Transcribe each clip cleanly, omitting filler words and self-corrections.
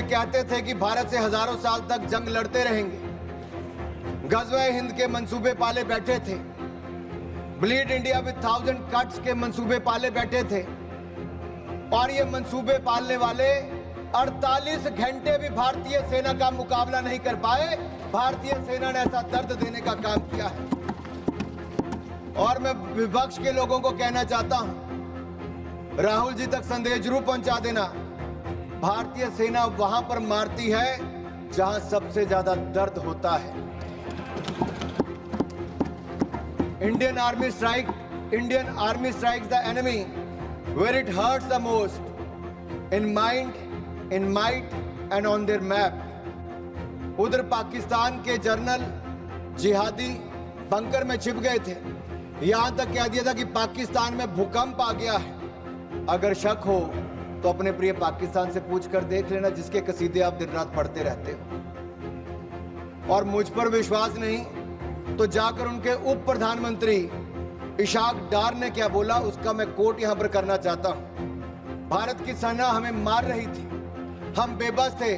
कहते थे कि भारत से हजारों साल तक जंग लड़ते रहेंगे, गज़वे हिंद के मंसूबे पाले बैठे थे, ब्लीड इंडिया विद 1000 कट्स के मंसूबे पाले बैठे थे, और ये मंसूबे पालने वाले 48 घंटे भी भारतीय सेना का मुकाबला नहीं कर पाए। भारतीय सेना ने ऐसा दर्द देने का काम किया है। और मैं विपक्ष के लोगों को कहना चाहता हूं, राहुल जी तक संदेश जरूर पहुंचा देना। भारतीय सेना वहां पर मारती है जहां सबसे ज्यादा दर्द होता है। Indian army strikes the enemy where it hurts the most, in mind, in might and on their map. उधर पाकिस्तान के जर्नल जिहादी बंकर में छिप गए थे, यहां तक कह दिया था कि पाकिस्तान में भूकंप आ गया है। अगर शक हो तो अपने प्रिय पाकिस्तान से पूछ कर देख लेना, जिसके कसीदे आप दिन रात पढ़ते रहते हो। और मुझ पर विश्वास नहीं तो जाकर उनके उप प्रधानमंत्री इशाक डार ने क्या बोला, उसका मैं कोट यहां पर करना चाहता हूं। भारत की सेना हमें मार रही थी, हम बेबस थे,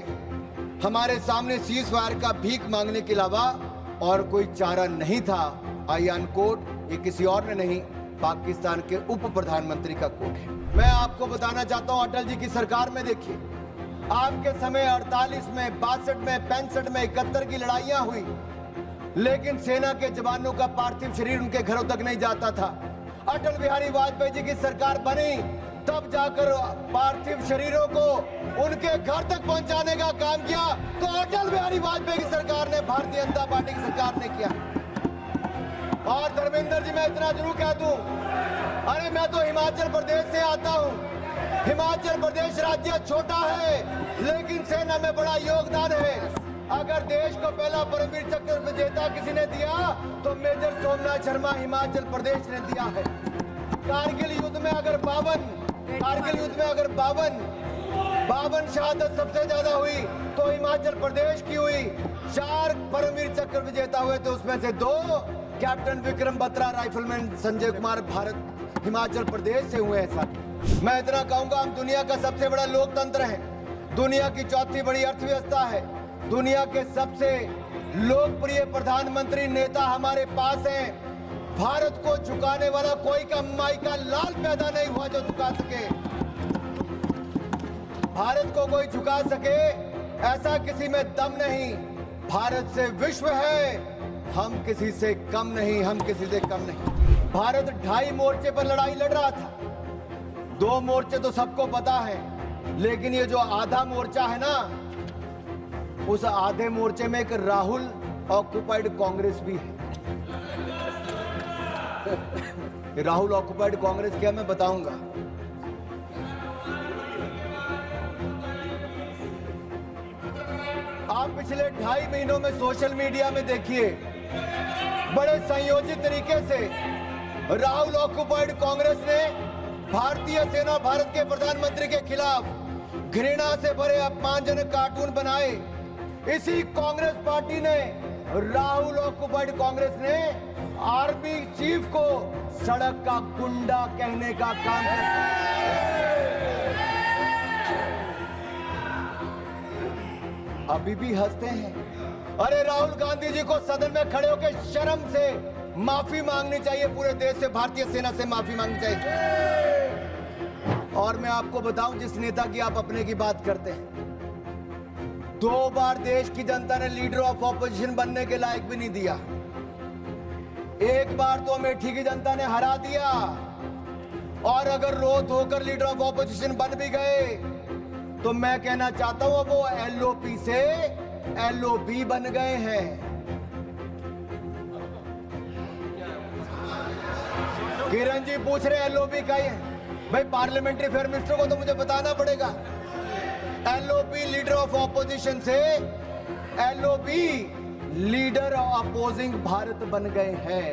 हमारे सामने सीज फायर का भीख मांगने के अलावा और कोई चारा नहीं था। आई अनकोट, ये किसी और ने नहीं, पाकिस्तान के उप प्रधानमंत्री का कोट है। मैं आपको बताना चाहता हूं, अटल जी की सरकार में देखिए, आपके समय 48 में, 62 में, 65 में, 71 की लड़ाइयां हुई, लेकिन सेना के जवानों का पार्थिव शरीर उनके घरों तक नहीं जाता था। अटल बिहारी वाजपेयी जी की सरकार बनी, तब जाकर पार्थिव शरीरों को उनके घर तक पहुंचाने का काम किया। तो अटल बिहारी वाजपेयी की सरकार ने, भारतीय जनता पार्टी की सरकार ने किया। और धर्मेंद्र जी, मैं इतना जरूर कह दूं, अरे मैं तो हिमाचल प्रदेश से आता हूं। हिमाचल प्रदेश राज्य छोटा है, लेकिन सेना में बड़ा योगदान है। अगर देश को पहला परमवीर चक्र विजेता किसी ने दिया तो मेजर सोमनाथ शर्मा हिमाचल प्रदेश ने दिया है। कारगिल युद्ध में अगर 52 शहादत सबसे ज्यादा हुई तो हिमाचल प्रदेश की हुई। 4 परमवीर चक्र विजेता हुए तो उसमें से 2 कैप्टन विक्रम बत्रा, राइफलमैन संजय कुमार भारत हिमाचल प्रदेश से हुए हैं। सर, मैं इतना कहूंगा, हम दुनिया का सबसे बड़ा लोकतंत्र है, दुनिया की चौथी बड़ी अर्थव्यवस्था है, दुनिया के सबसे लोकप्रिय प्रधानमंत्री नेता हमारे पास हैं। भारत को झुकाने वाला कोई का माई का लाल पैदा नहीं हुआ जो झुका सके। भारत को कोई झुका सके ऐसा किसी में दम नहीं। भारत से विश्व है, हम किसी से कम नहीं, हम किसी से कम नहीं। भारत 2.5 मोर्चे पर लड़ाई लड़ रहा था। 2 मोर्चे तो सबको पता है, लेकिन ये जो आधा मोर्चा है ना, उस आधे मोर्चे में एक राहुल ऑक्युपाइड कांग्रेस भी है। राहुल ऑक्युपाइड कांग्रेस क्या, मैं बताऊंगा। आप पिछले 2.5 महीनों में सोशल मीडिया में देखिए, बड़े संयोजित तरीके से राहुल ऑक्युपाइड कांग्रेस ने भारतीय सेना, भारत के प्रधानमंत्री के खिलाफ घृणा से भरे अपमानजनक कार्टून बनाए। इसी कांग्रेस पार्टी ने, राहुल ऑक्युपाइड कांग्रेस ने आर्मी चीफ को सड़क का गुंडा कहने का काम किया। अभी भी हंसते हैं। अरे राहुल गांधी जी को सदन में खड़े होकर शर्म से माफी मांगनी चाहिए, पूरे देश से, भारतीय सेना से माफी मांगनी चाहिए। और मैं आपको बताऊं, जिस नेता की आप अपने की बात करते हैं, 2 बार देश की जनता ने लीडर ऑफ ऑपोजिशन बनने के लायक भी नहीं दिया। 1 बार तो अमेठी की जनता ने हरा दिया, और अगर रो धोकर लीडर ऑफ ऑपोजिशन बन भी गए तो मैं कहना चाहता हूं वो एलओपी से एलओबी बन गए हैं। किरण जी पूछ रहे एलओबी का ही है भाई, पार्लियामेंट्री अफेयर मिनिस्टर को तो मुझे बताना पड़ेगा। एलओपी लीडर ऑफ ऑपोजिशन से LOB leader of opposing Bharat बन गए हैं।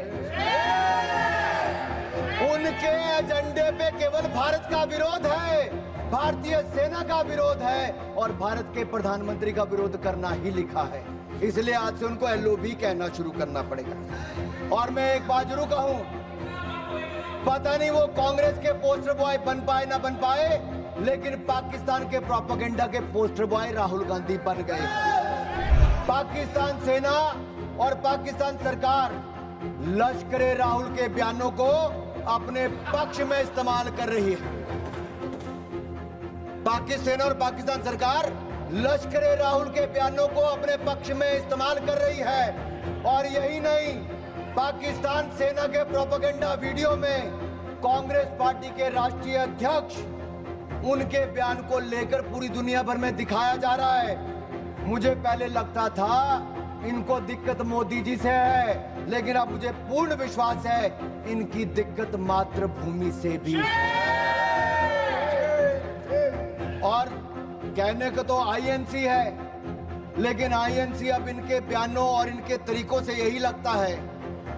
उनके एजेंडे पे केवल भारत का विरोध है, भारतीय सेना का विरोध है, और भारत के प्रधानमंत्री का विरोध करना ही लिखा है। इसलिए आज से उनको एलओबी कहना शुरू करना पड़ेगा। और मैं एक बात जरूर कहूं, पता नहीं वो कांग्रेस के पोस्टर बॉय बन पाए ना बन पाए, लेकिन पाकिस्तान के प्रोपेगेंडा के पोस्टर बॉय राहुल गांधी बन गए। पाकिस्तान सेना और पाकिस्तान सरकार लश्कर राहुल के बयानों को अपने पक्ष में इस्तेमाल कर रही है। पाकिस्तान सेना और पाकिस्तान सरकार लश्कर राहुल के बयानों को अपने पक्ष में इस्तेमाल कर रही है। और यही नहीं, पाकिस्तान सेना के प्रोपेगेंडा वीडियो में कांग्रेस पार्टी के राष्ट्रीय अध्यक्ष उनके बयान को लेकर पूरी दुनिया भर में दिखाया जा रहा है। मुझे पहले लगता था इनको दिक्कत मोदी जी से है, लेकिन अब मुझे पूर्ण विश्वास है इनकी दिक्कत मातृभूमि से भी है। और कहने को तो आईएनसी है, लेकिन आईएनसी अब इनके बयानों और इनके तरीकों से यही लगता है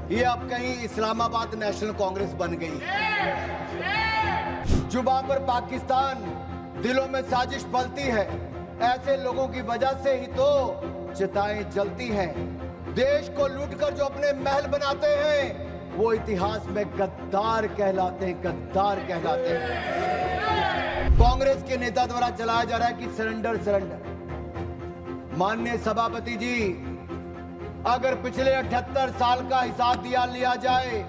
ये अब कहीं इस्लामाबाद नेशनल कांग्रेस बन गई। जुबां पर पाकिस्तान, दिलों में साजिश पलती है। ऐसे लोगों की वजह से ही तो चिताएं जलती हैं। देश को लूटकर जो अपने महल बनाते हैं वो इतिहास में गद्दार कहलाते हैं, गद्दार कहलाते हैं। कांग्रेस के नेता द्वारा चलाया जा रहा है कि सरेंडर सरेंडर। माननीय सभापति जी, अगर पिछले 78 साल का हिसाब लिया जाए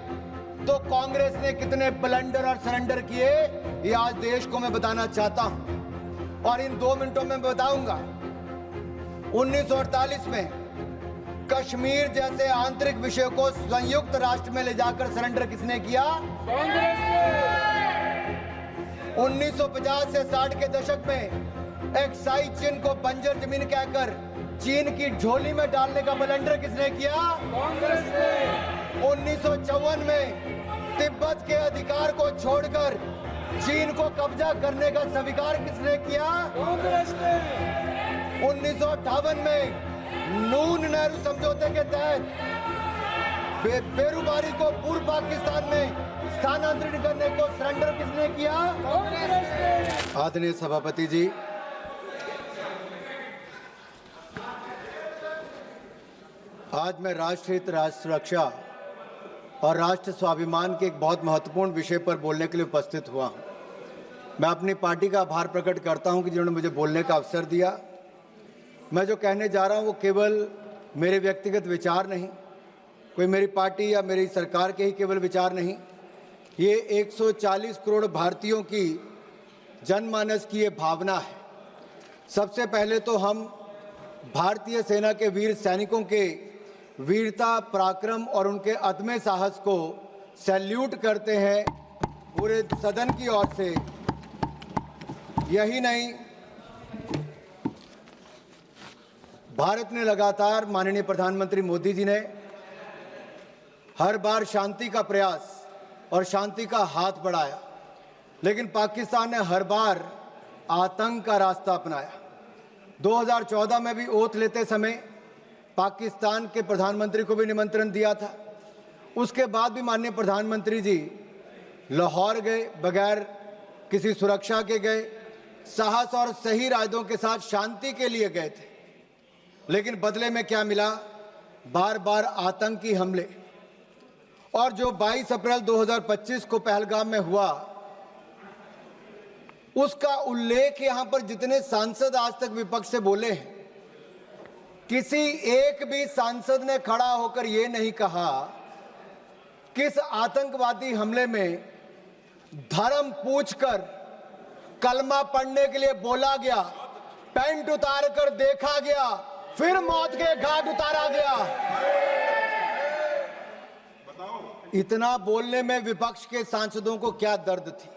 तो कांग्रेस ने कितने ब्लंडर और सरेंडर किए ये आज देश को मैं बताना चाहता हूं, और इन 2 मिनटों में बताऊंगा। 1948 में कश्मीर जैसे आंतरिक विषय को संयुक्त राष्ट्र में ले जाकर सरेंडर किसने किया? कांग्रेस ने। 1950 से 60 के दशक में एक्साई चीन को बंजर जमीन कहकर चीन की झोली में डालने का ब्लंडर किसने किया? कांग्रेस ने। 1954 में तिब्बत के अधिकार को छोड़कर चीन को कब्जा करने का स्वीकार किसने किया? कांग्रेस ने। 1958 में नून नेहरू समझौते के तहत बेरूबारी को पूर्व पाकिस्तान में स्थानांतरित करने को सरेंडर किसने किया? कांग्रेस ने। आदरणीय सभापति जी, आज मैं राष्ट्र हित, राष्ट्र सुरक्षा और राष्ट्र स्वाभिमान के एक बहुत महत्वपूर्ण विषय पर बोलने के लिए उपस्थित हुआ हूं। मैं अपनी पार्टी का आभार प्रकट करता हूं कि जिन्होंने मुझे बोलने का अवसर दिया। मैं जो कहने जा रहा हूं वो केवल मेरे व्यक्तिगत विचार नहीं, कोई मेरी पार्टी या मेरी सरकार के ही केवल विचार नहीं, ये 140 करोड़ भारतीयों की जनमानस की ये भावना है। सबसे पहले तो हम भारतीय सेना के वीर सैनिकों के वीरता, पराक्रम और उनके अदम्य साहस को सैल्यूट करते हैं पूरे सदन की ओर से। यही नहीं, भारत ने लगातार, माननीय प्रधानमंत्री मोदी जी ने हर बार शांति का प्रयास और शांति का हाथ बढ़ाया, लेकिन पाकिस्तान ने हर बार आतंक का रास्ता अपनाया। 2014 में भी ओथ लेते समय पाकिस्तान के प्रधानमंत्री को भी निमंत्रण दिया था। उसके बाद भी माननीय प्रधानमंत्री जी लाहौर गए, बगैर किसी सुरक्षा के गए, साहस और सही इरादों के साथ शांति के लिए गए थे। लेकिन बदले में क्या मिला? बार बार आतंकी हमले। और जो 22 अप्रैल 2025 को पहलगाम में हुआ, उसका उल्लेख यहां पर जितने सांसद आज तक विपक्ष से बोले हैं, किसी एक भी सांसद ने खड़ा होकर यह नहीं कहा किस आतंकवादी हमले में धर्म पूछकर कलमा पढ़ने के लिए बोला गया, पैंट उतार कर देखा गया, फिर मौत के घाट उतारा गया। इतना बोलने में विपक्ष के सांसदों को क्या दर्द थी।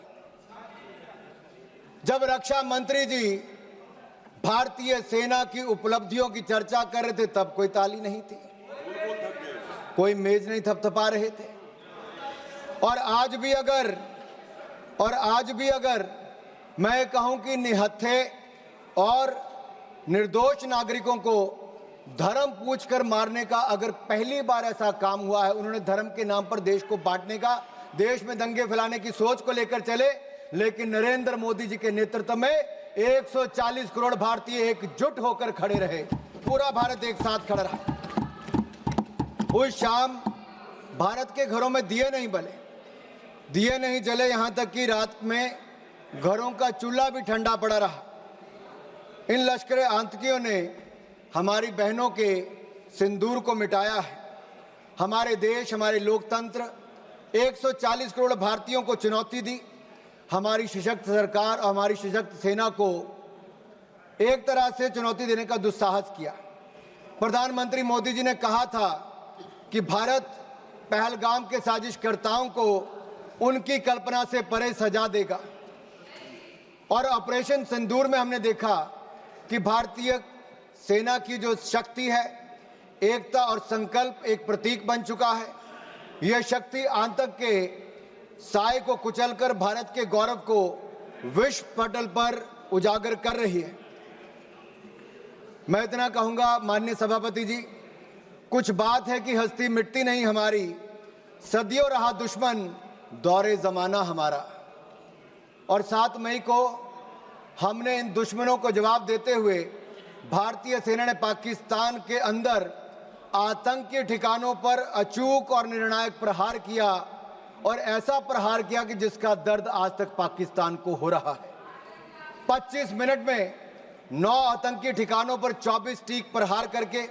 जब रक्षा मंत्री जी भारतीय सेना की उपलब्धियों की चर्चा कर रहे थे तब कोई ताली नहीं थी, कोई मेज नहीं थपथपा रहे थे। और आज भी अगर मैं कहूं कि निहत्थे और निर्दोष नागरिकों को धर्म पूछकर मारने का अगर पहली बार ऐसा काम हुआ है, उन्होंने धर्म के नाम पर देश को बांटने का, देश में दंगे फैलाने की सोच को लेकर चले, लेकिन नरेंद्र मोदी जी के नेतृत्व में 140 करोड़ भारतीय एकजुट होकर खड़े रहे। पूरा भारत एक साथ खड़ा रहा। उस शाम भारत के घरों में दिए नहीं जले, यहां तक कि रात में घरों का चूल्हा भी ठंडा पड़ा रहा। इन लश्कर आतंकियों ने हमारी बहनों के सिंदूर को मिटाया है। हमारे देश, हमारे लोकतंत्र, 140 करोड़ भारतीयों को चुनौती दी। हमारी सशक्त सरकार और हमारी सशक्त सेना को एक तरह से चुनौती देने का दुस्साहस किया। प्रधानमंत्री मोदी जी ने कहा था कि भारत पहलगाम के साजिशकर्ताओं को उनकी कल्पना से परे सजा देगा, और ऑपरेशन सिंदूर में हमने देखा कि भारतीय सेना की जो शक्ति है, एकता और संकल्प एक प्रतीक बन चुका है। यह शक्ति आतंक के साए को कुचलकर भारत के गौरव को विश्व पटल पर उजागर कर रही है। मैं इतना कहूंगा माननीय सभापति जी, कुछ बात है कि हस्ती मिटती नहीं हमारी, सदियों रहा दुश्मन दौरे जमाना हमारा। और 7 मई को हमने इन दुश्मनों को जवाब देते हुए भारतीय सेना ने पाकिस्तान के अंदर आतंकी ठिकानों पर अचूक और निर्णायक प्रहार किया, और ऐसा प्रहार किया कि जिसका दर्द आज तक पाकिस्तान को हो रहा है। 25 मिनट में 9 आतंकी ठिकानों पर 24 ठीक प्रहार करके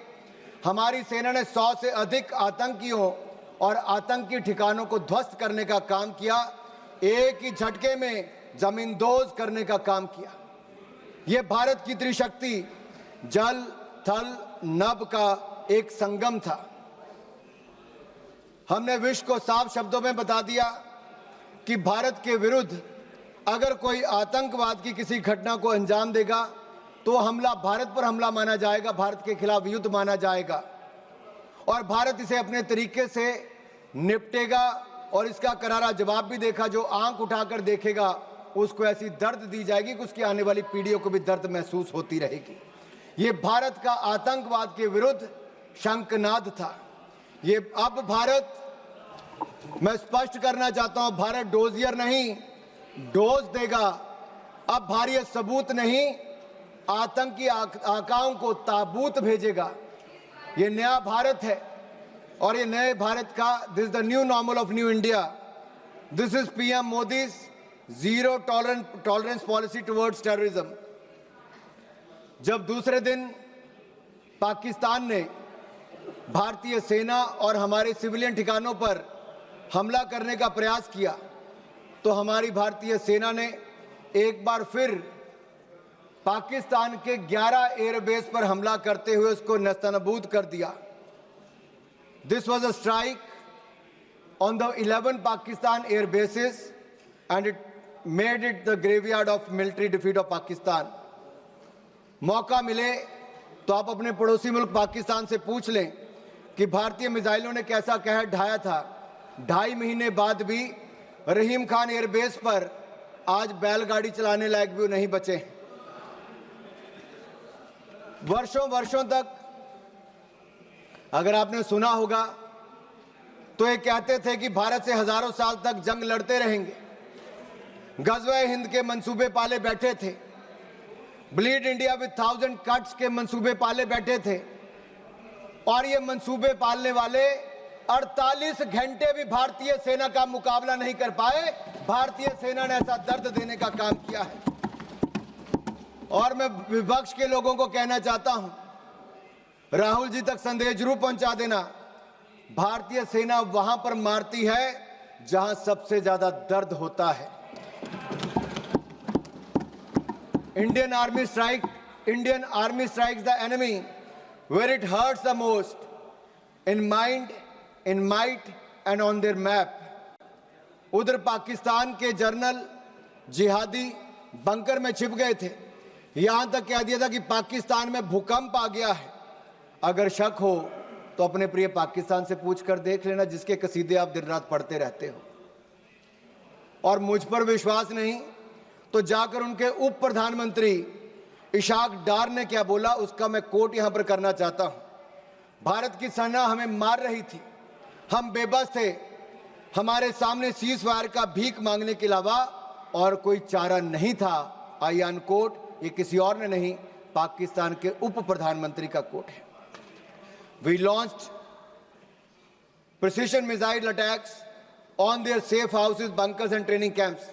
हमारी सेना ने 100 से अधिक आतंकियों और आतंकी ठिकानों को ध्वस्त करने का काम किया। एक ही झटके में जमींदोज करने का काम किया। यह भारत की त्रिशक्ति जल, थल, नभ का एक संगम था। हमने विश्व को साफ शब्दों में बता दिया कि भारत के विरुद्ध अगर कोई आतंकवाद की किसी घटना को अंजाम देगा तो हमला भारत पर हमला माना जाएगा, भारत के खिलाफ युद्ध माना जाएगा, और भारत इसे अपने तरीके से निपटेगा। और इसका करारा जवाब भी देखा, जो आंख उठाकर देखेगा उसको ऐसी दर्द दी जाएगी कि उसकी आने वाली पीढ़ियों को भी दर्द महसूस होती रहेगी। ये भारत का आतंकवाद के विरुद्ध शंखनाद था। ये अब भारत, मैं स्पष्ट करना चाहता हूं, भारत डोजियर नहीं, डोज देगा। अब भारत सबूत नहीं, आतंकी आकाओं को ताबूत भेजेगा। ये नया भारत है, और ये नए भारत का, this is the new normal of new India. This is PM Modi's zero tolerance policy towards terrorism. जब दूसरे दिन पाकिस्तान ने भारतीय सेना और हमारे सिविलियन ठिकानों पर हमला करने का प्रयास किया, तो हमारी भारतीय सेना ने एक बार फिर पाकिस्तान के 11 एयरबेस पर हमला करते हुए उसको नेस्तनाबूद कर दिया। This was a strike on the 11 Pakistan air bases and it made it the graveyard of military defeat of Pakistan. मौका मिले तो आप अपने पड़ोसी मुल्क पाकिस्तान से पूछ लें कि भारतीय मिसाइलों ने कैसा कहर ढाया था। 2.5 महीने बाद भी रहीम खान एयरबेस पर आज बैलगाड़ी चलाने लायक भी नहीं बचे। वर्षों वर्षों तक, अगर आपने सुना होगा, तो ये कहते थे कि भारत से हजारों साल तक जंग लड़ते रहेंगे। गज़वे हिंद के मंसूबे पाले बैठे थे, ब्लीड इंडिया विद 1000 कट्स के मंसूबे पाले बैठे थे, और ये मंसूबे पालने वाले 48 घंटे भी भारतीय सेना का मुकाबला नहीं कर पाए। भारतीय सेना ने ऐसा दर्द देने का काम किया है। और मैं विपक्ष के लोगों को कहना चाहता हूं, राहुल जी तक संदेश जरूर पहुंचा देना, भारतीय सेना वहां पर मारती है जहां सबसे ज्यादा दर्द होता है। Indian Army strikes the enemy where it hurts the most, in mind, in might and on their map. उधर पाकिस्तान के जर्नल जिहादी बंकर में छिप गए थे। यहां तक कह दिया था कि पाकिस्तान में भूकंप आ गया है। अगर शक हो तो अपने प्रिय पाकिस्तान से पूछ कर देख लेना, जिसके कसीदे आप दिन रात पढ़ते रहते हो। और मुझ पर विश्वास नहीं तो जाकर उनके उप प्रधानमंत्री इशाक डार ने क्या बोला, उसका मैं कोट यहां पर करना चाहता हूं। भारत की सेना हमें मार रही थी, हम बेबस थे, हमारे सामने सीज फायर का भीख मांगने के अलावा और कोई चारा नहीं था। आई अन कोट, ये किसी और ने नहीं, पाकिस्तान के उप प्रधानमंत्री का कोट है। We launched precision missile attacks on their safe houses, bunkers and training camps.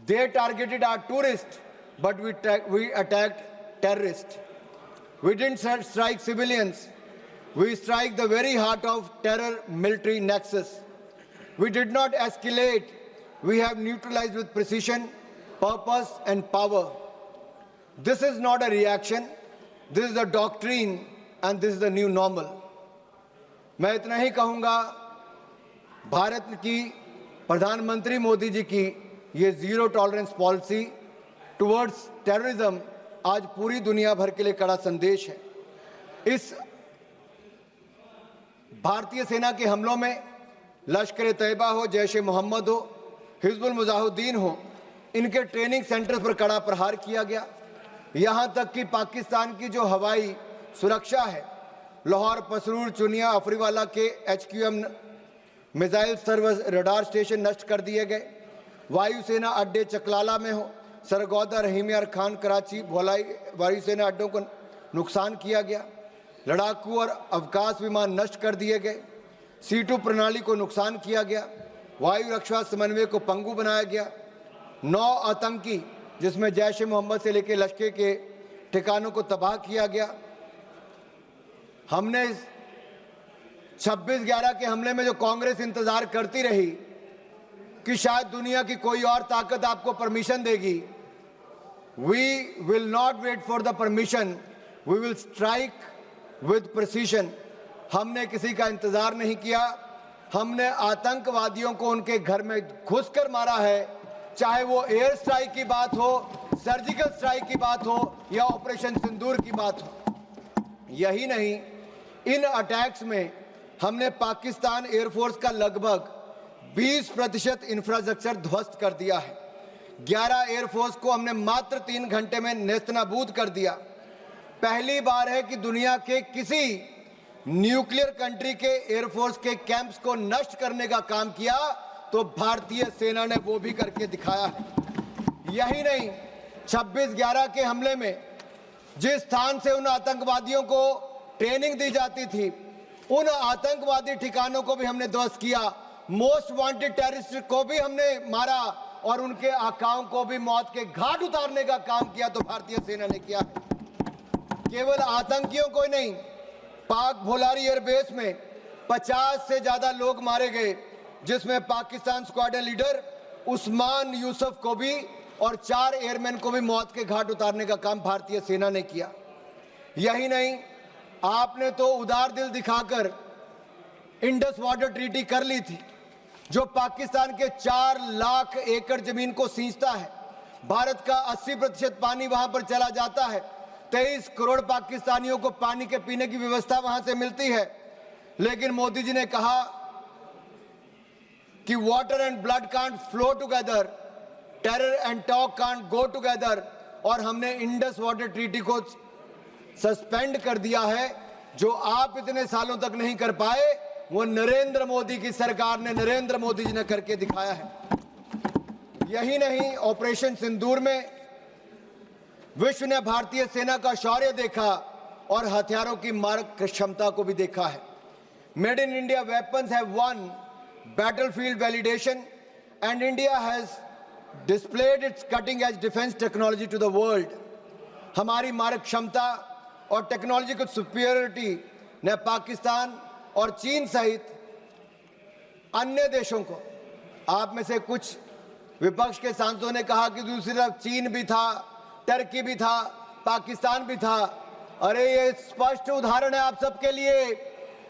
They targeted our tourists, but we attacked terrorists. We didn't strike civilians. We strike the very heart of terror military nexus. We did not escalate. We have neutralized with precision, purpose, and power. This is not a reaction. This is the doctrine, and this is the new normal. मैं इतना ही कहूँगा, भारत की प्रधानमंत्री मोदी जी की ये zero tolerance policy towards terrorism आज पूरी दुनिया भर के लिए कड़ा संदेश है। इस भारतीय सेना के हमलों में लश्कर तैयबा हो, जैश ए मोहम्मद हो, हिजबुल मुजाहिदीन हो, इनके ट्रेनिंग सेंटर्स पर कड़ा प्रहार किया गया। यहाँ तक कि पाकिस्तान की जो हवाई सुरक्षा है, लाहौर, पसरूर, चुनिया, अफरीवाला के HQM missile service radar station नष्ट कर दिए गए। वायुसेना अड्डे चकलाला में हो, सरगोदा, रहीम यार खान, कराची, भोलाई वायुसेना अड्डों को नुकसान किया गया। लड़ाकू और अवकाश विमान नष्ट कर दिए गए। C2 प्रणाली को नुकसान किया गया। वायु रक्षा समन्वय को पंगु बनाया गया। 9 आतंकी, जिसमें जैश ए मोहम्मद से लेकर लश्कर के ठिकानों को तबाह किया गया। हमने 26/11 के हमले में जो कांग्रेस इंतजार करती रही कि शायद दुनिया की कोई और ताकत आपको परमिशन देगी, we will not wait for the permission, we will strike with precision. हमने किसी का इंतजार नहीं किया। हमने आतंकवादियों को उनके घर में घुसकर मारा है, चाहे वो एयर स्ट्राइक की बात हो, सर्जिकल स्ट्राइक की बात हो या ऑपरेशन सिंदूर की बात हो। यही नहीं, इन अटैक्स में हमने पाकिस्तान एयरफोर्स का लगभग 20% इंफ्रास्ट्रक्चर ध्वस्त कर दिया है। 11 एयरफोर्स को हमने मात्र 3 घंटे में नेस्तनाबूद कर दिया। पहली बार है कि दुनिया के किसी न्यूक्लियर कंट्री के एयरफोर्स के कैंप्स को नष्ट करने का काम किया तो भारतीय सेना ने वो भी करके दिखाया है। यही नहीं, 26/11 के हमले में जिस स्थान से उन आतंकवादियों को ट्रेनिंग दी जाती थी, उन आतंकवादी ठिकानों को भी हमने ध्वस्त किया। मोस्ट वांटेड टेररिस्ट को भी हमने मारा और उनके आकाओं को भी मौत के घाट उतारने का काम किया तो भारतीय सेना ने किया। केवल आतंकियों को नहीं, पाक भोलारी एयरबेस में 50 से ज्यादा लोग मारे गए, जिसमें पाकिस्तान स्क्वाड्रन लीडर उस्मान यूसुफ को भी और 4 एयरमैन को भी मौत के घाट उतारने का काम भारतीय सेना ने किया। यही नहीं, आपने तो उदार दिल दिखाकर इंडस वाटर ट्रीटी कर ली थी, जो पाकिस्तान के 4 लाख एकड़ जमीन को सींचता है। भारत का 80% पानी वहां पर चला जाता है। 23 करोड़ पाकिस्तानियों को पानी के पीने की व्यवस्था वहां से मिलती है। लेकिन मोदी जी ने कहा कि water and blood can't flow together, terror and talk can't go together, और हमने इंडस वाटर ट्रीटी को सस्पेंड कर दिया है। जो आप इतने सालों तक नहीं कर पाए, वो नरेंद्र मोदी की सरकार ने, नरेंद्र मोदी जी ने करके दिखाया है। यही नहीं, ऑपरेशन सिंदूर में विश्व ने भारतीय सेना का शौर्य देखा और हथियारों की मारक क्षमता को भी देखा है। Made in India weapons have one battlefield validation and India has displayed its cutting edge defense technology to the world. हमारी मारक क्षमता और टेक्नोलॉजिकल सुपीरियरिटी ने पाकिस्तान और चीन सहित अन्य देशों को, आप में से कुछ विपक्ष के सांसदों ने कहा कि दूसरी तरफ चीन भी था, टर्की भी था, पाकिस्तान भी था। अरे ये स्पष्ट उदाहरण है आप सबके लिए,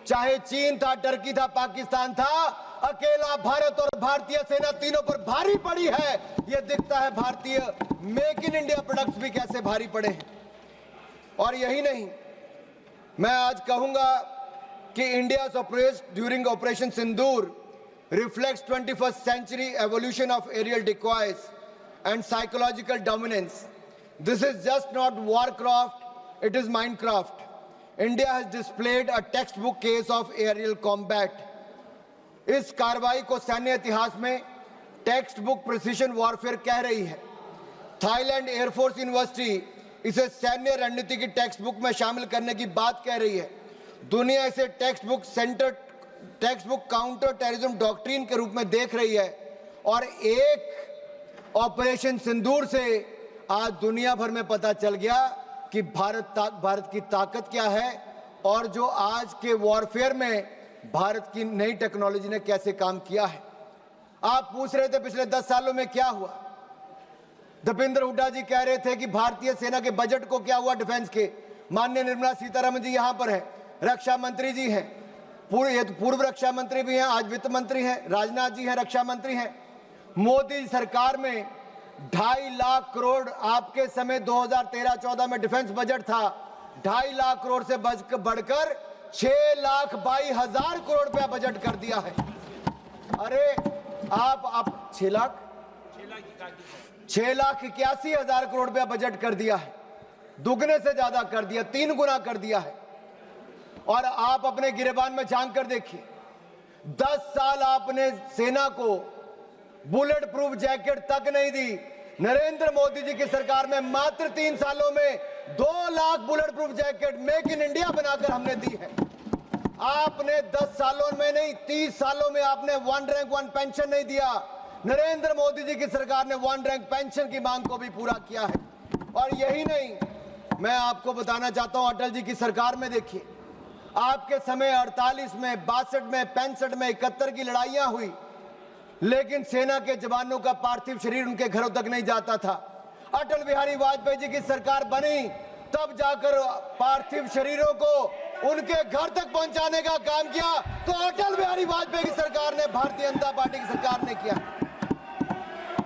चाहे चीन था, टर्की था, पाकिस्तान था, अकेला भारत और भारतीय सेना तीनों पर भारी पड़ी है। यह दिखता है भारतीय मेक इन इंडिया प्रोडक्ट्स भी कैसे भारी पड़े हैं। और यही नहीं, मैं आज कहूंगा कि India's operation during operation Sindoor reflects 21st century evolution of aerial decoys and psychological dominance. This is just not warcraft, it is Minecraft. India has displayed a textbook case of aerial combat. इस कार्रवाई को सैन्य इतिहास में text book precision warfare कह रही है। Thailand air force university इसे सैन्य रणनीति की टेक्स्ट बुक में शामिल करने की बात कह रही है। दुनिया इसे text book counter terrorism doctrine के रूप में देख रही है। और एक ऑपरेशन सिंदूर से आज दुनिया भर में पता चल गया कि भारत की ताकत क्या है और जो आज के वॉरफेयर में भारत की नई टेक्नोलॉजी ने कैसे काम किया है। आप पूछ रहे थे पिछले 10 सालों में क्या हुआ। दीपेंद्र हुड्डा जी कह रहे थे कि भारतीय सेना के बजट को क्या हुआ, डिफेंस के। माननीय निर्मला सीतारमण जी यहां पर है, रक्षा मंत्री जी हैं, पूर्व रक्षा मंत्री भी हैं, आज वित्त मंत्री हैं, राजनाथ जी हैं, रक्षा मंत्री हैं। मोदी सरकार में 2.5 लाख करोड़, आपके समय 2013-14 में डिफेंस बजट था 2.5 लाख करोड़ से बढ़कर 6,22,000 करोड़ रुपया बजट कर दिया है। अरे आप 6,81,000 करोड़ रुपया बजट कर दिया है, दुगने से ज्यादा कर दिया, 3 गुना कर दिया है। और आप अपने गिरेबान में झांक कर देखिए, 10 साल आपने सेना को बुलेट प्रूफ जैकेट तक नहीं दी। नरेंद्र मोदी जी की सरकार में मात्र 3 सालों में 2 lakh bullet proof jacket make in India बनाकर हमने दी है। आपने 10 सालों में नहीं, 30 सालों में आपने 1 रैंक 1 पेंशन नहीं दिया। नरेंद्र मोदी जी की सरकार ने 1 रैंक पेंशन की मांग को भी पूरा किया है। और यही नहीं, मैं आपको बताना चाहता हूं, अटल जी की सरकार में देखिए, आपके समय 48 में, 62 में, 65 में, 71 की लड़ाइयां हुई, लेकिन सेना के जवानों का पार्थिव शरीर उनके घरों तक नहीं जाता था। अटल बिहारी वाजपेयी जी की सरकार बनी, तब जाकर पार्थिव शरीरों को उनके घर तक पहुंचाने का काम किया। तो अटल बिहारी वाजपेयी की सरकार ने, भारतीय जनता पार्टी की सरकार ने किया।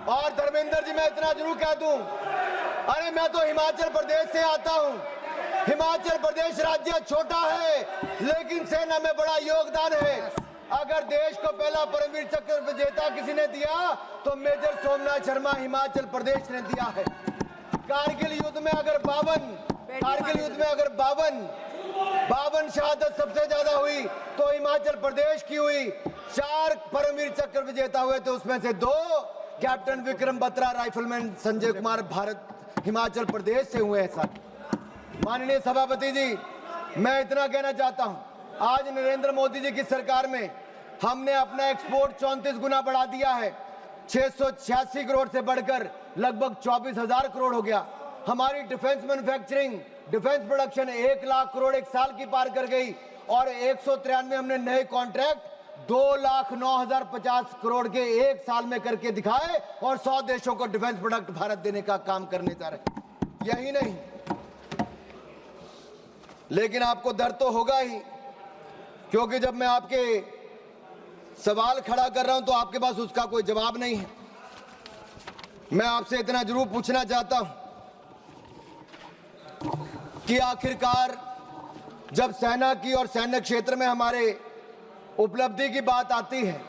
और धर्मेंद्र जी, मैं इतना जरूर कह दूं, अरे मैं तो हिमाचल प्रदेश से आता हूं। हिमाचल प्रदेश राज्य छोटा है, लेकिन सेना में बड़ा योगदान है। अगर देश को पहला परमवीर चक्र विजेता किसी ने दिया तो मेजर सोमनाथ शर्मा हिमाचल प्रदेश ने दिया है। कारगिल युद्ध में अगर 52 शहादत सबसे ज्यादा हुई तो हिमाचल प्रदेश की हुई। 4 परमवीर चक्र विजेता हुए थे, उसमें से 2 कैप्टन विक्रम बत्रा, राइफलमैन संजय कुमार हिमाचल प्रदेश से हुए हैं। सर माननीय सभापति जी, मैं इतना कहना चाहता हूं, आज नरेंद्र मोदी जी की सरकार में हमने अपना एक्सपोर्ट 34 गुना बढ़ा दिया है। 686 करोड़ से बढ़कर लगभग 24,000 करोड़ हो गया। हमारी defence manufacturing, defence production 1 lakh crore एक साल की पार कर गई। और 193 हमने नए कॉन्ट्रैक्ट 2,09,050 करोड़ के एक साल में करके दिखाए और 100 देशों को डिफेंस प्रोडक्ट भारत देने का काम करने जा रहे। यही नहीं, लेकिन आपको डर तो होगा ही, क्योंकि जब मैं आपके सवाल खड़ा कर रहा हूं तो आपके पास उसका कोई जवाब नहीं है। मैं आपसे इतना जरूर पूछना चाहता हूं कि आखिरकार जब सेना की और सैन्य क्षेत्र में हमारे उपलब्धि की बात आती है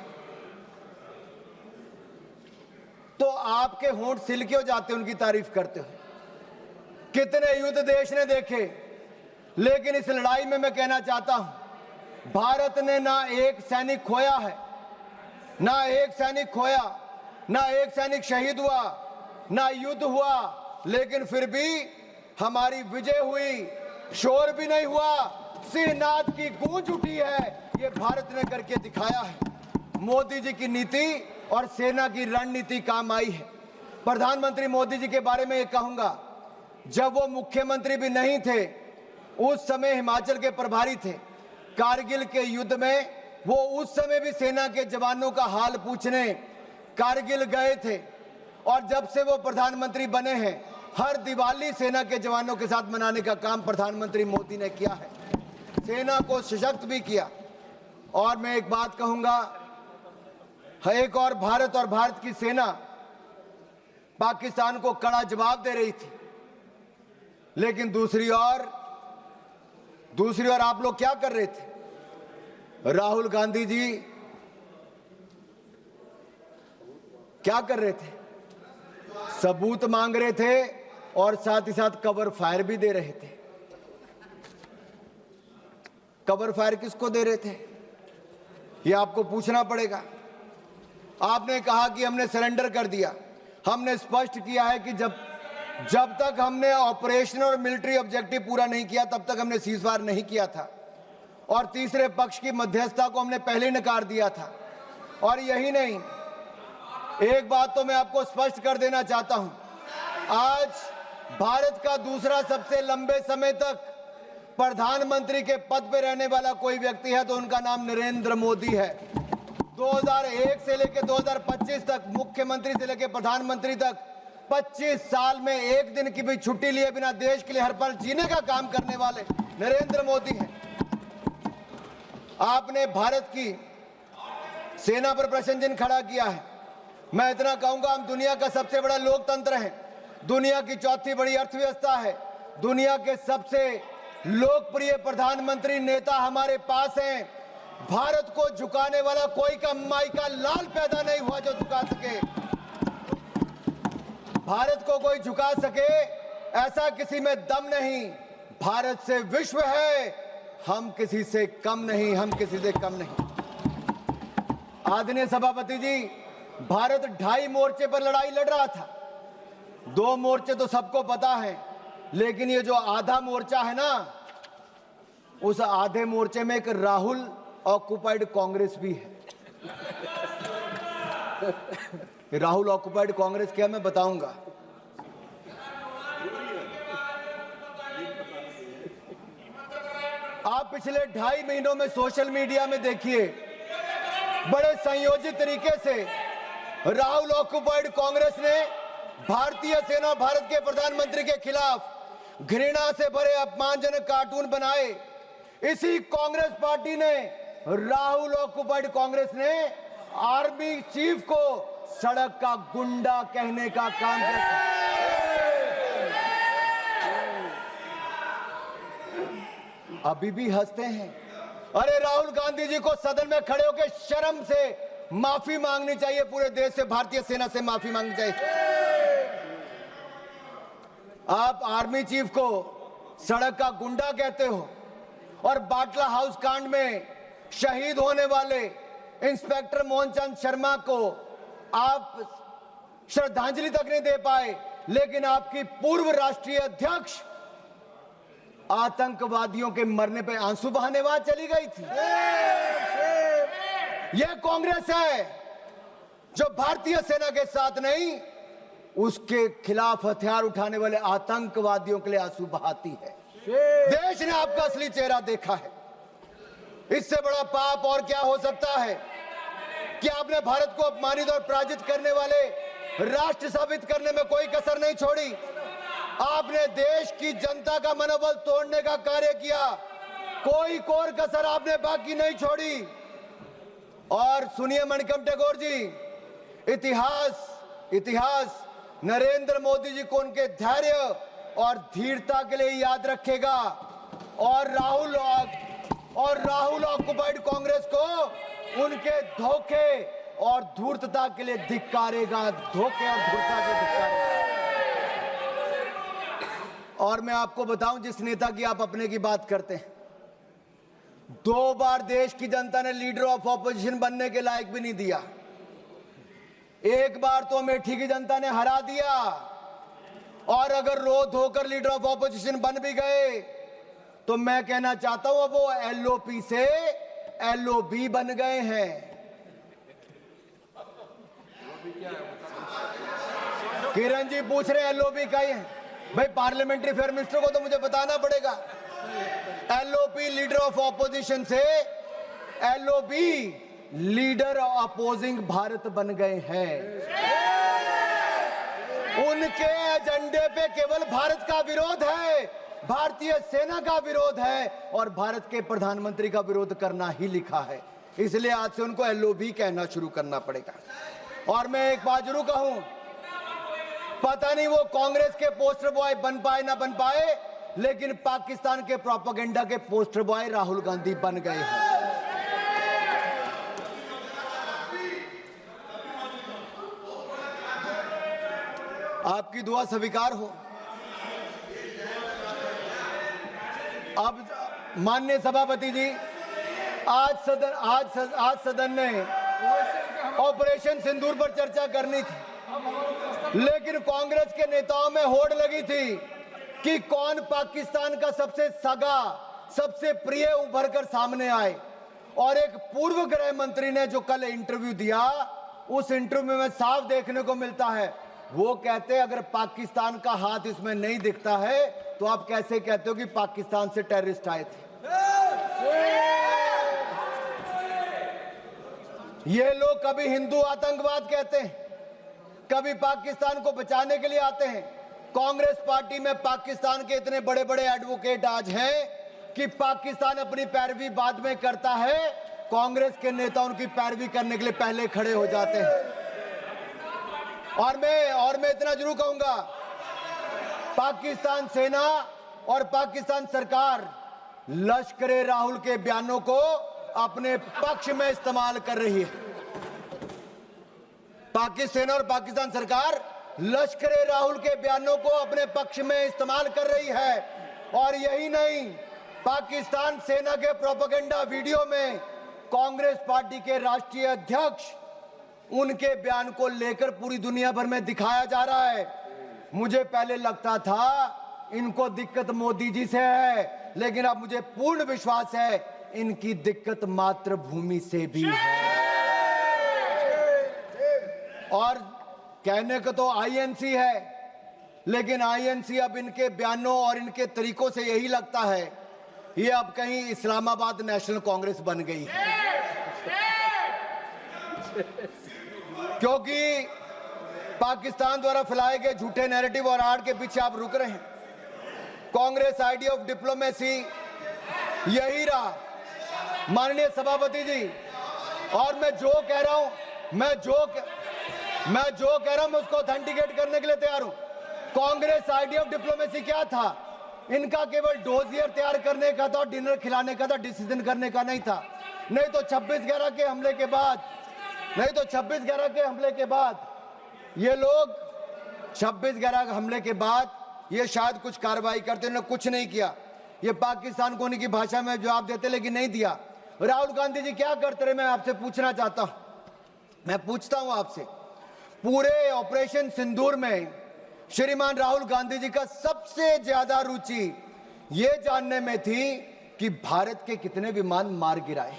तो आपके होंठ सिल क्यों जाते हैं उनकी तारीफ करते हो। कितने युद्ध देश ने देखे, लेकिन इस लड़ाई में मैं कहना चाहता हूं, भारत ने ना एक सैनिक खोया है, ना एक सैनिक खोया, ना एक सैनिक शहीद हुआ, ना युद्ध हुआ, लेकिन फिर भी हमारी विजय हुई, शोर भी नहीं हुआ, सिंहनाद की गूंज उठी है। ये भारत ने करके दिखाया है। मोदी जी की नीति और सेना की रणनीति काम आई है। प्रधानमंत्री मोदी जी के बारे में ये कहूंगा, जब वो मुख्यमंत्री भी नहीं थे, उस समय हिमाचल के प्रभारी थे। कारगिल के युद्ध में वो उस समय भी सेना के जवानों का हाल पूछने कारगिल गए थे। और जब से वो प्रधानमंत्री बने हैं, हर दिवाली सेना के जवानों के साथ मनाने का काम प्रधानमंत्री मोदी ने किया है। सेना को सशक्त भी किया। और मैं एक बात कहूंगा, एक और भारत की सेना पाकिस्तान को कड़ा जवाब दे रही थी, लेकिन दूसरी ओर आप लोग क्या कर रहे थे? राहुल गांधी जी क्या कर रहे थे? सबूत मांग रहे थे और साथ ही साथ कवर फायर भी दे रहे थे। कवर फायर किसको दे रहे थे, ये आपको पूछना पड़ेगा। आपने कहा कि हमने सरेंडर कर दिया। हमने स्पष्ट किया है कि जब तक हमने ऑपरेशनल और मिलिट्री ऑब्जेक्टिव पूरा नहीं किया, तब तक हमने सीजफायर नहीं किया था। और तीसरे पक्ष की मध्यस्थता को हमने पहले नकार दिया था। और यही नहीं, एक बात तो मैं आपको स्पष्ट कर देना चाहता हूं, आज भारत का दूसरा सबसे लंबे समय तक प्रधानमंत्री के पद पर रहने वाला कोई व्यक्ति है तो उनका नाम नरेंद्र मोदी है। 2001 से लेकर 2025 तक मुख्यमंत्री से लेकर प्रधानमंत्री तक 25 साल में एक दिन की भी छुट्टी लिए बिना देश के लिए हर पल जीने का काम करने वाले नरेंद्र मोदी हैं। आपने भारत की सेना पर प्रश्न चिन्ह खड़ा किया है। मैं इतना कहूंगा, हम दुनिया का सबसे बड़ा लोकतंत्र है, दुनिया की चौथी बड़ी अर्थव्यवस्था है, दुनिया के सबसे लोकप्रिय प्रधानमंत्री नेता हमारे पास हैं। भारत को झुकाने वाला कोई का माई का लाल पैदा नहीं हुआ जो झुका सके। भारत को कोई झुका सके ऐसा किसी में दम नहीं। भारत से विश्व है, हम किसी से कम नहीं, हम किसी से कम नहीं। आदरणीय सभापति जी, भारत 2.5 मोर्चे पर लड़ाई लड़ रहा था। 2 मोर्चे तो सबको पता है, लेकिन ये जो आधा मोर्चा है ना, उस आधे मोर्चे में एक राहुल ऑक्युपाइड कांग्रेस भी है। राहुल ऑक्युपाइड कांग्रेस क्या, मैं बताऊंगा। आप पिछले 2.5 महीनों में सोशल मीडिया में देखिए, बड़े संयोजित तरीके से राहुल ऑक्युपाइड कांग्रेस ने भारतीय सेना और भारत के प्रधानमंत्री के खिलाफ घृणा से भरे अपमानजनक कार्टून बनाए। इसी कांग्रेस पार्टी ने, राहुल ऑक्युपाइड कांग्रेस ने आर्मी चीफ को सड़क का गुंडा कहने का काम किया। अभी भी हंसते हैं। अरे राहुल गांधी जी को सदन में खड़े होकर शर्म से माफी मांगनी चाहिए, पूरे देश से, भारतीय सेना से माफी मांगनी चाहिए। आप आर्मी चीफ को सड़क का गुंडा कहते हो और बाटला हाउस कांड में शहीद होने वाले इंस्पेक्टर मोहनचंद शर्मा को आप श्रद्धांजलि तक नहीं दे पाए, लेकिन आपकी पूर्व राष्ट्रीय अध्यक्ष आतंकवादियों के मरने पे आंसू बहाने वहां चली गई थी। यह कांग्रेस है जो भारतीय सेना के साथ नहीं, उसके खिलाफ हथियार उठाने वाले आतंकवादियों के लिए आंसू बहाती है। देश ने आपका असली चेहरा देखा है। इससे बड़ा पाप और क्या हो सकता है कि आपने भारत को अपमानित और पराजित करने वाले राष्ट्र साबित करने में कोई कसर नहीं छोड़ी। आपने देश की जनता का मनोबल तोड़ने का कार्य किया, कोई कोर कसर आपने बाकी नहीं छोड़ी। और सुनिए मणिकम टैगोर जी, इतिहास नरेंद्र मोदी जी को उनके धैर्य और धीरता के लिए याद रखेगा, और राहुल ऑक्युपाइड कांग्रेस को उनके धोखे और धूर्तता के लिए धिक्कारेगा, धोखे और धूर्तता के लिए धिक्कारेगा। और मैं आपको बताऊं, जिस नेता की आप अपने की बात करते हैं, 2 बार देश की जनता ने लीडर ऑफ ऑपोजिशन बनने के लायक भी नहीं दिया। एक बार तो अमेठी की जनता ने हरा दिया, और अगर रो धोकर लीडर ऑफ ऑपोजिशन बन भी गए तो मैं कहना चाहता हूं, अब वो एलओपी से एलओबी बन गए हैं। किरण जी पूछ रहे एलओबी का ही है भाई, पार्लियामेंट्री अफेयर मिनिस्टर को तो मुझे बताना पड़ेगा। एलओपी लीडर ऑफ ऑपोजिशन से एलओबी लीडर अपोजिंग भारत बन गए हैं। उनके एजेंडे पे केवल भारत का विरोध है, भारतीय सेना का विरोध है, और भारत के प्रधानमंत्री का विरोध करना ही लिखा है। इसलिए आज से उनको एलओबी कहना शुरू करना पड़ेगा। और मैं एक बात जरूर कहूं, पता नहीं वो कांग्रेस के पोस्टर बॉय बन पाए ना बन पाए, लेकिन पाकिस्तान के प्रोपेगेंडा के पोस्टर बॉय राहुल गांधी बन गए हैं। आपकी दुआ स्वीकार हो। अब माननीय सभापति जी, आज सदन ने ऑपरेशन सिंदूर पर चर्चा करनी थी, लेकिन कांग्रेस के नेताओं में होड़ लगी थी कि कौन पाकिस्तान का सबसे सगा, सबसे प्रिय उभर कर सामने आए। और एक पूर्व गृह मंत्री ने जो कल इंटरव्यू दिया, उस इंटरव्यू में साफ देखने को मिलता है। वो कहते अगर पाकिस्तान का हाथ इसमें नहीं दिखता है तो आप कैसे कहते हो कि पाकिस्तान से टेररिस्ट आए थे? ये लोग कभी हिंदू आतंकवाद कहते हैं, कभी पाकिस्तान को बचाने के लिए आते हैं। कांग्रेस पार्टी में पाकिस्तान के इतने बड़े बड़े एडवोकेट आज हैं कि पाकिस्तान अपनी पैरवी बाद में करता है, कांग्रेस के नेता उनकी पैरवी करने के लिए पहले खड़े हो जाते हैं। और मैं इतना जरूर कहूंगा, पाकिस्तान सेना और पाकिस्तान सरकार लश्कर राहुल के बयानों को अपने पक्ष में इस्तेमाल कर रही है। पाकिस्तान सेना और पाकिस्तान सरकार लश्कर राहुल के बयानों को अपने पक्ष में इस्तेमाल कर रही है। और यही नहीं, पाकिस्तान सेना के प्रोपेगेंडा वीडियो में कांग्रेस पार्टी के राष्ट्रीय अध्यक्ष उनके बयान को लेकर पूरी दुनिया भर में दिखाया जा रहा है। मुझे पहले लगता था इनको दिक्कत मोदी जी से है, लेकिन अब मुझे पूर्ण विश्वास है इनकी दिक्कत मातृभूमि से भी है। और कहने को तो आईएनसी है, लेकिन आईएनसी अब इनके बयानों और इनके तरीकों से यही लगता है ये अब कहीं इस्लामाबाद नेशनल कांग्रेस बन गई है। क्योंकि पाकिस्तान द्वारा फैलाए गए झूठे नैरेटिव और आड़ के पीछे आप रुक रहे हैं। कांग्रेस आइडिया ऑफ डिप्लोमेसी यही रहा, माननीय सभापति जी। और मैं जो कह रहा हूं मैं उसको ऑथेंटिकेट करने के लिए तैयार हूं। कांग्रेस आइडिया ऑफ डिप्लोमेसी क्या था? इनका केवल डोजियर तैयार करने का था, डिनर खिलाने का था, डिसीजन करने का नहीं था। नहीं तो 26/11 के हमले के बाद ये लोग 26/11 हमले के बाद ये शायद कुछ कार्रवाई करते, उन्होंने कुछ नहीं किया। ये पाकिस्तान को उनकी भाषा में जवाब देते, लेकिन नहीं दिया। राहुल गांधी जी क्या करते रहे, मैं आपसे पूछना चाहता हूं। मैं पूछता हूं आपसे, पूरे ऑपरेशन सिंदूर में श्रीमान राहुल गांधी जी का सबसे ज्यादा रुचि ये जानने में थी कि भारत के कितने विमान मार गिराए।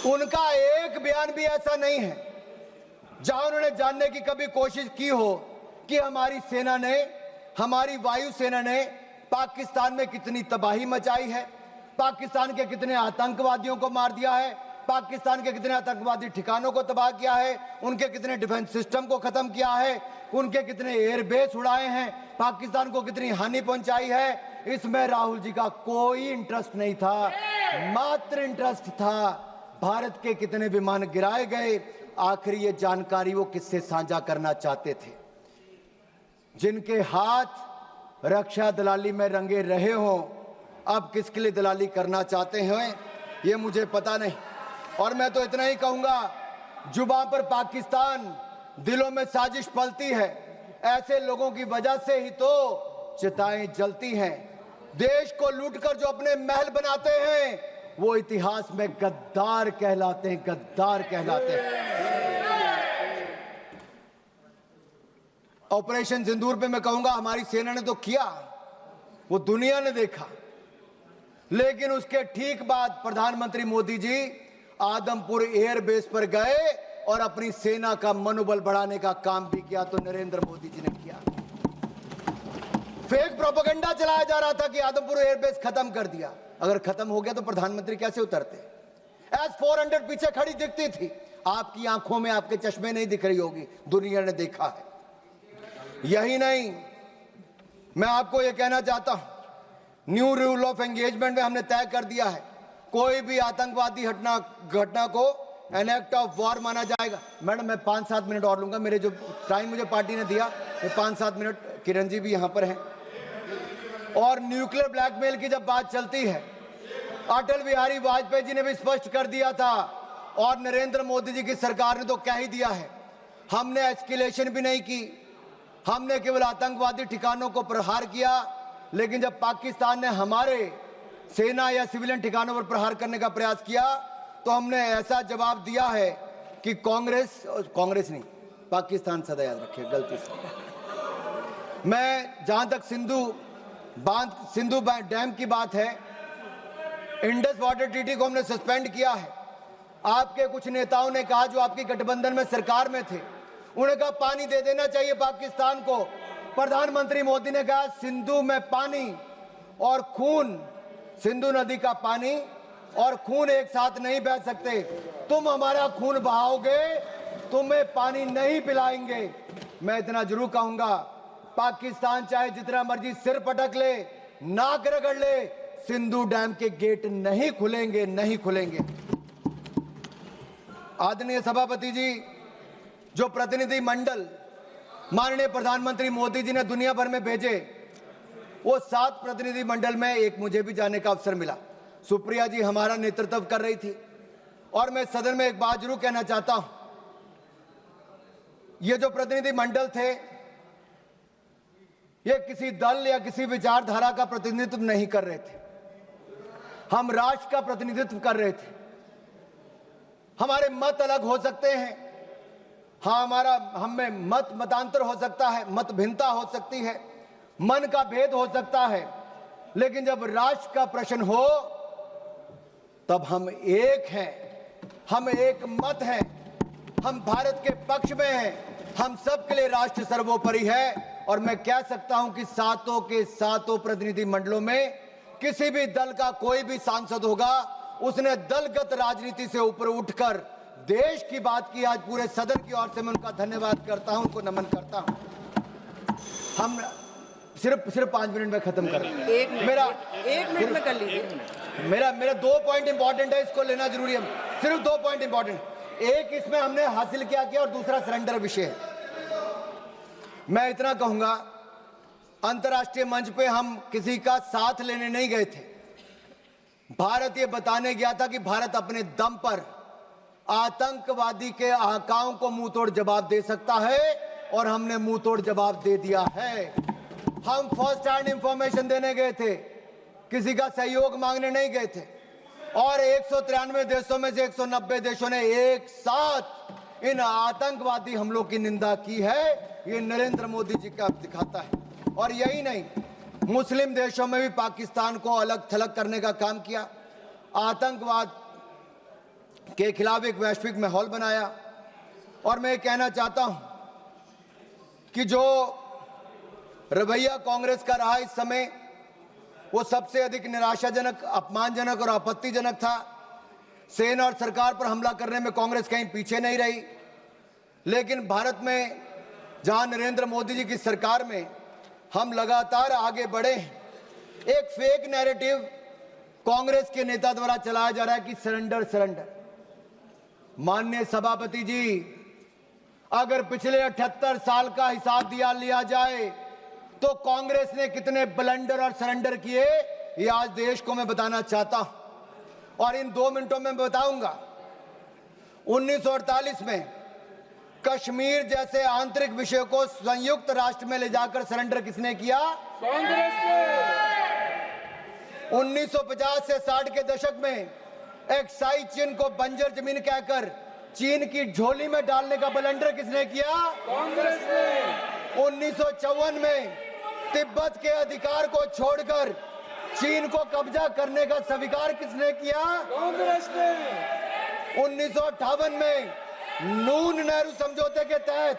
उनका एक बयान भी ऐसा नहीं है जहां उन्होंने जानने की कभी कोशिश की हो कि हमारी सेना ने, हमारी वायुसेना ने पाकिस्तान में कितनी तबाही मचाई है, पाकिस्तान के कितने आतंकवादियों को मार दिया है, पाकिस्तान के कितने आतंकवादी ठिकानों को तबाह किया है, उनके कितने डिफेंस सिस्टम को खत्म किया है, उनके कितने एयरबेस उड़ाए हैं, पाकिस्तान को कितनी हानि पहुंचाई है। इसमें राहुल जी का कोई इंटरेस्ट नहीं था, मात्र इंटरेस्ट था भारत के कितने विमान गिराए गए। आखिर ये जानकारी वो किससे साझा करना चाहते थे? जिनके हाथ रक्षा दलाली में रंगे रहे हों, अब किसके लिए दलाली करना चाहते हैं ये मुझे पता नहीं। और मैं तो इतना ही कहूंगा, जुबान पर पाकिस्तान, दिलों में साजिश पलती है। ऐसे लोगों की वजह से ही तो चिताएं जलती हैं। देश को लूटकर जो अपने महल बनाते हैं वो इतिहास में गद्दार कहलाते हैं, गद्दार कहलाते हैं। ऑपरेशन सिंदूर पे मैं कहूंगा हमारी सेना ने तो किया, वो दुनिया ने देखा, लेकिन उसके ठीक बाद प्रधानमंत्री मोदी जी आदमपुर एयरबेस पर गए और अपनी सेना का मनोबल बढ़ाने का काम भी किया। तो नरेंद्र मोदी जी ने किया। फेक प्रोपेगेंडा चलाया जा रहा था कि आदमपुर एयरबेस खत्म कर दिया। अगर खत्म हो गया तो प्रधानमंत्री कैसे उतरते? S-400 पीछे खड़ी दिखती थी, आपकी आंखों में, आपके चश्मे नहीं दिख रही होगी, दुनिया ने देखा है। यही नहीं, मैं आपको यह कहना चाहता हूं, न्यू रूल ऑफ एंगेजमेंट में हमने तय कर दिया है कोई भी आतंकवादी घटना को एन एक्ट ऑफ वॉर माना जाएगा। मैडम मैं 5-7 मिनट और लूंगा, मेरे जो टाइम मुझे पार्टी ने दिया मैं 5-7 मिनट, किरण जी भी यहां पर हैं। और न्यूक्लियर ब्लैकमेल की जब बात चलती है, अटल बिहारी वाजपेयी जी ने भी स्पष्ट कर दिया था और नरेंद्र मोदी जी की सरकार ने तो कह ही दिया है। हमने एस्केलेशन भी नहीं की, हमने केवल आतंकवादी ठिकानों को प्रहार किया। लेकिन जब पाकिस्तान ने हमारे सेना या सिविलियन ठिकानों पर प्रहार करने का प्रयास किया तो हमने ऐसा जवाब दिया है कि कांग्रेस नहीं, पाकिस्तान सदा याद रखे, गलती से। मैं जहां तक सिंधु डैम की बात है, इंडस वाटर ट्रीटी को हमने सस्पेंड किया है आपके कुछ नेताओं ने कहा जो आपकी गठबंधन में सरकार में थे, उन्होंने कहा पानी दे देना चाहिए पाकिस्तान को। प्रधानमंत्री मोदी ने कहा सिंधु में पानी और खून, सिंधु नदी का पानी और खून एक साथ नहीं बह सकते। तुम हमारा खून बहाओगे, तुम्हें पानी नहीं पिलाएंगे। मैं इतना जरूर कहूंगा, पाकिस्तान चाहे जितना मर्जी सिर पटक ले, नाक रगड़ ले, सिंधु डैम के गेट नहीं खुलेंगे, नहीं खुलेंगे। आदरणीय सभापति जी, जो प्रतिनिधि मंडल माननीय प्रधानमंत्री मोदी जी ने दुनिया भर में भेजे, वो 7 प्रतिनिधि मंडल में एक मुझे भी जाने का अवसर मिला। सुप्रिया जी हमारा नेतृत्व कर रही थी। और मैं सदन में एक बात जरूर कहना चाहता हूं, ये जो प्रतिनिधि मंडल थे, ये किसी दल या किसी विचारधारा का प्रतिनिधित्व नहीं कर रहे थे। हम राष्ट्र का प्रतिनिधित्व कर रहे थे। हमारे मत अलग हो सकते हैं, हाँ, हम में मतांतर हो सकता है, मत भिन्नता हो सकती है, मन का भेद हो सकता है, लेकिन जब राष्ट्र का प्रश्न हो तब हम एक हैं, हम एक मत हैं, हम भारत के पक्ष में हैं, हम सबके लिए राष्ट्र सर्वोपरि है। और मैं कह सकता हूं कि 7 के 7 प्रतिनिधि मंडलों में किसी भी दल का कोई भी सांसद होगा, उसने दलगत राजनीति से ऊपर उठकर देश की बात की। आज पूरे सदन की ओर से मैं उनका धन्यवाद करता हूं, उनको नमन करता हूं। हम सिर्फ 5 मिनट में खत्म कर रहे हैं। एक मिनट में कर लीजिए। मेरा 2 पॉइंट इंपॉर्टेंट है, इसको लेना जरूरी है। सिर्फ 2 पॉइंट इंपॉर्टेंट, एक इसमें हमने हासिल क्या किया और दूसरा सरेंडर विषय है। मैं इतना कहूंगा, अंतर्राष्ट्रीय मंच पे हम किसी का साथ लेने नहीं गए थे। भारत ये बताने गया था कि भारत अपने दम पर आतंकवादी के आकाओं को मुंह तोड़ जवाब दे सकता है, और हमने मुंह तोड़ जवाब दे दिया है। हम फर्स्ट हैंड इंफॉर्मेशन देने गए थे, किसी का सहयोग मांगने नहीं गए थे। और 193 देशों में से 190 देशों ने एक साथ इन आतंकवादी हमलों की निंदा की है। ये नरेंद्र मोदी जी का दिखाता है। और यही नहीं, मुस्लिम देशों में भी पाकिस्तान को अलग थलग करने का काम किया, आतंकवाद के खिलाफ एक वैश्विक माहौल बनाया। और मैं कहना चाहता हूं कि जो रवैया कांग्रेस का रहा इस समय, वो सबसे अधिक निराशाजनक, अपमानजनक और आपत्तिजनक था। सेना और सरकार पर हमला करने में कांग्रेस कहीं पीछे नहीं रही, लेकिन भारत में जहां नरेंद्र मोदी जी की सरकार में हम लगातार आगे बढ़े हैं। एक फेक नैरेटिव कांग्रेस के नेता द्वारा चलाया जा रहा है कि सरेंडर सरेंडर। माननीय सभापति जी, अगर पिछले 78 साल का हिसाब लिया जाए तो कांग्रेस ने कितने ब्लंडर और सरेंडर किए, ये आज देश को मैं बताना चाहता हूं। और इन 2 मिनटों में बताऊंगा। 1948 में कश्मीर जैसे आंतरिक विषय को संयुक्त राष्ट्र में ले जाकर सरेंडर किसने किया? कांग्रेस ने। 1950 से 60 के दशक में एक्साई चीन को बंजर जमीन कहकर चीन की झोली में डालने का ब्लंडर किसने किया? कांग्रेस ने। 1954 में तिब्बत के अधिकार को छोड़कर चीन को कब्जा करने का स्वीकार किसने किया? कांग्रेस ने। 1958 में नून नेहरू समझौते के तहत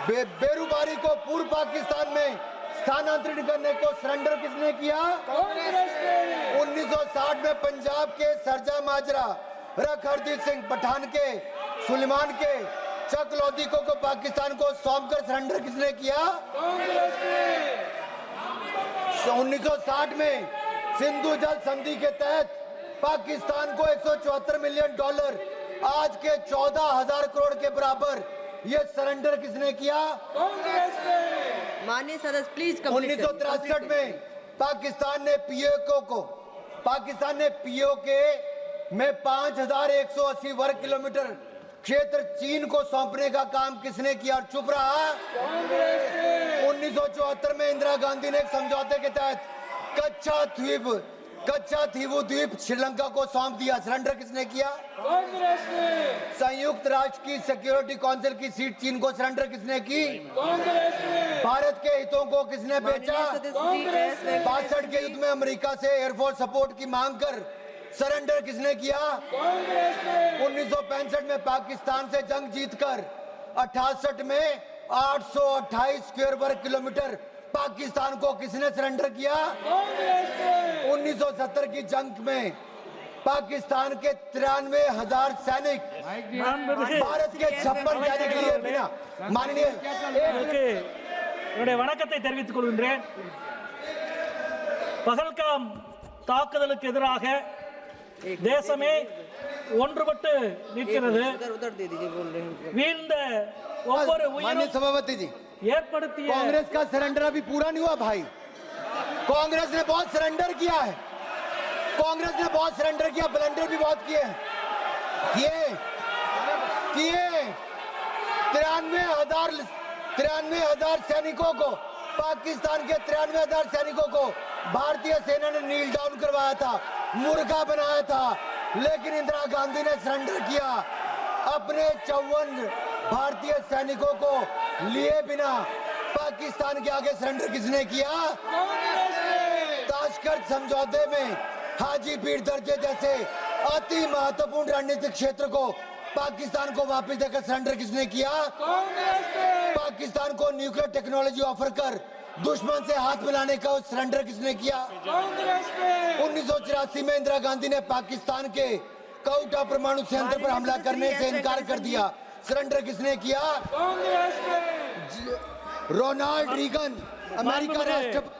बेरूबारी को पूर्व पाकिस्तान में स्थानांतरित करने को सरेंडर किसने किया? कांग्रेस ने। 1960 में पंजाब के सरजा माजरा, रख हरदीप सिंह पठान के, सुलेमान के, चक लोधी को पाकिस्तान को सौंपकर सरेंडर किसने किया? कांग्रेस ने। 1960 में सिंधु जल संधि के तहत पाकिस्तान को $174 मिलियन, आज के 14,000 करोड़ के बराबर, ये सरेंडर किसने किया? कांग्रेस ने। माननीय सदस्य प्लीज। 1963 में पाकिस्तान ने पीओके में 5,180 वर्ग किलोमीटर क्षेत्र चीन को सौंपने का काम किसने किया और चुप रहा? कांग्रेस ने। 1974 में इंदिरा गांधी ने एक समझौते के तहत कच्चा थीवू द्वीप श्रीलंका को सौंप दिया, सरेंडर किसने किया? कांग्रेस ने। संयुक्त राष्ट्र की सिक्योरिटी काउंसिल की सीट चीन को सरेंडर किसने की? कांग्रेस ने। भारत के हितों को किसने बेचा? कांग्रेस ने। 62 के युद्ध में अमेरिका से एयरफोर्स सपोर्ट की मांग कर सरेंडर किसने किया? 1965 में पाकिस्तान से जंग जीतकर 68 में 828 स्क्वायर वर्ग किलोमीटर पाकिस्तान को किसने सरेंडर किया? 1970 की जंग में पाकिस्तान के 93,000 सैनिक भारत के 56 सैनिक लिए बिना माननीय என்னுடைய வணக்கத்தை தெரிவித்துக் கொள்கின்றேன். பகல்காம் தாக்குதலுக்கு எதிராக தேசமே ஒன்றுபட்டு நிற்கிறது. उधर उधर दे दीजिए बोल रहे हैं வீழ்ந்த ஒவ்வொரு माननीय உயிரும் सभापति जी, ஏற்படுத்திய कांग्रेस का सरेंडर अभी पूरा नहीं हुआ भाई. कांग्रेस ने बहुत सरेंडर किया है. कांग्रेस ने बहुत सरेंडर किया, ब्लंडर भी बहुत किए हैं. किए 93,000 सैनिकों को, पाकिस्तान के 93,000 सैनिकों को भारतीय सेना ने नील डाउन करवाया था, मुर्गा बनाया था, लेकिन इंदिरा गांधी ने सरेंडर किया. अपने 54 भारतीय सैनिकों को लिए बिना पाकिस्तान के आगे सरेंडर किसने किया? ताशकंद समझौते में हाजीपीर दर्जे जैसे अति महत्वपूर्ण रणनीतिक क्षेत्र को पाकिस्तान को वापस देकर सरेंडर किसने किया? पाकिस्तान को न्यूक्लियर टेक्नोलॉजी ऑफर कर दुश्मन से हाथ मिलाने का सरेंडर किसने किया? 1984 में इंदिरा गांधी ने पाकिस्तान के कौटा परमाणु संयंत्र पर हमला करने से इनकार कर दिया. सरेंडर किसने किया? रोनाल्ड रीगन अमेरिका राष्ट्रपति